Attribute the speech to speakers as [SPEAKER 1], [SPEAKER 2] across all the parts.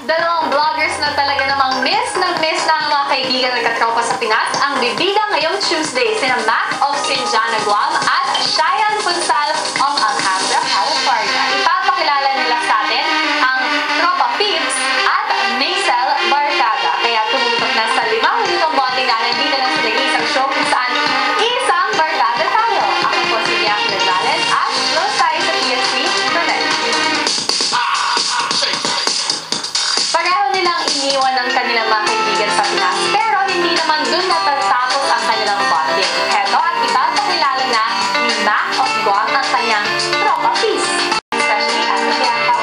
[SPEAKER 1] Dalawang vloggers na talaga namang miss na ang mga kaibigan at katropa sa Pinas ang bibida ngayong Tuesday, sina Mac of Sinjana, Guam at Cheyenne Punsal of Alhambra, California. Ipapakilala nila sa atin ang tropa Peeps at Maisel Barcada. Kaya tumutok na sa 5 minutong bonding natin dito lang sa nag-iisang show kung saan isang barkada tayo. Ako po si Bianca Nagales at close tayo sa PSC Connect. Pareho nilang iniwan ng kanilang mga kaibigan sa Pinas, pero hindi naman dun natatapos ang kanilang bonding. Heto at ipapakilala na ni Mac of Guam ang kanyang tropa Peace. Especially at the Bianca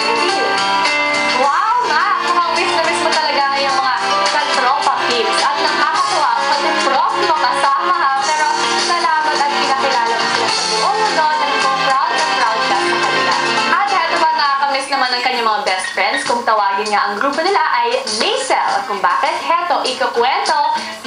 [SPEAKER 1] with you. Wow, Mac! Mukhang miss na miss mo talaga ngayong mga katropa Peeps. At nakakatuwa, pati prof mo kasama ha. Pero salamat at pinakilala mo sila sa buong mundo na proud ka sa kanila. At heto ba nakakamiss naman ng kanyang mga best friends kung tawagin nga ang grupo nila ay Maisel. Kung bakit, heto ikukwento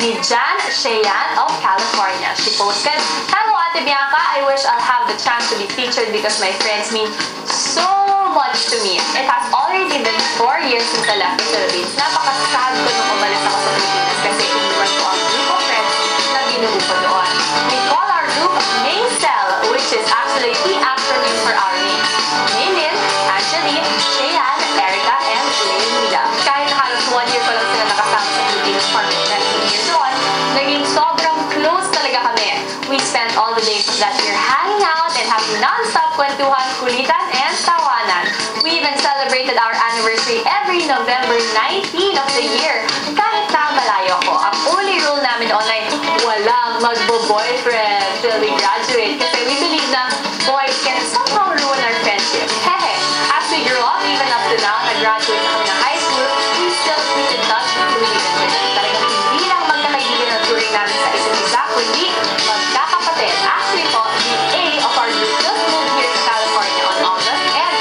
[SPEAKER 1] ni Jan Cheyenne of California. She posted, "Hello Ate Bianca, I wish I'll have the chance to be featured because my friends mean so much to me. It has already been 4 years since I left the Philippines. Napaka-sad ko nung umalis ako sa Pilipinas kasi iniwan ko ang group of friends na binuo ko doon. We call our group Maisel, which is actually the acronym for our names. Maylin, Angeline, Cheyenne, Erica, and Leonida. Kahit na halos 1 year ko lang sila nakasama sa Philippines for 19 years on, naging sobrang close talaga kami. We spent all the days of that year hanging out and having non-stop kwentuhan, kulitan, and tawanan. We even celebrated our anniversary every November 19 of the year. Kahit na malayo ko, ang only rule namin noon ay walang magbo-boyfriend till we graduate kasi we believe na boys can somehow ruin our friendship. Hehe, as we grew up, even up to now, nag-graduate na kami ng high school, we still keep in touch through the internet. Talagang hindi lang magkakaibigan ang turing namin sa isa't isa, kundi magkakapatid. Actually po, the A of our group just moved here to California on August and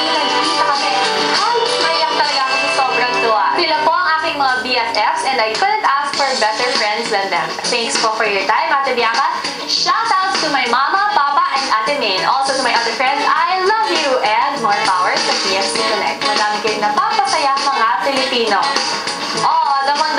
[SPEAKER 1] nung nagkita kami, halos maiyak talaga ako sa sobrang tuwa. Sila po ang aking mga BFFs and I couldn't ask for better friends than them. Thanks po for your time, Ate Bianca. Shoutouts to my mama, papa, and Ate Main. Also to my other friends, I love you and more power sa PSC Connect. Madami kayong napapasaya mga Pilipino. Oh, damang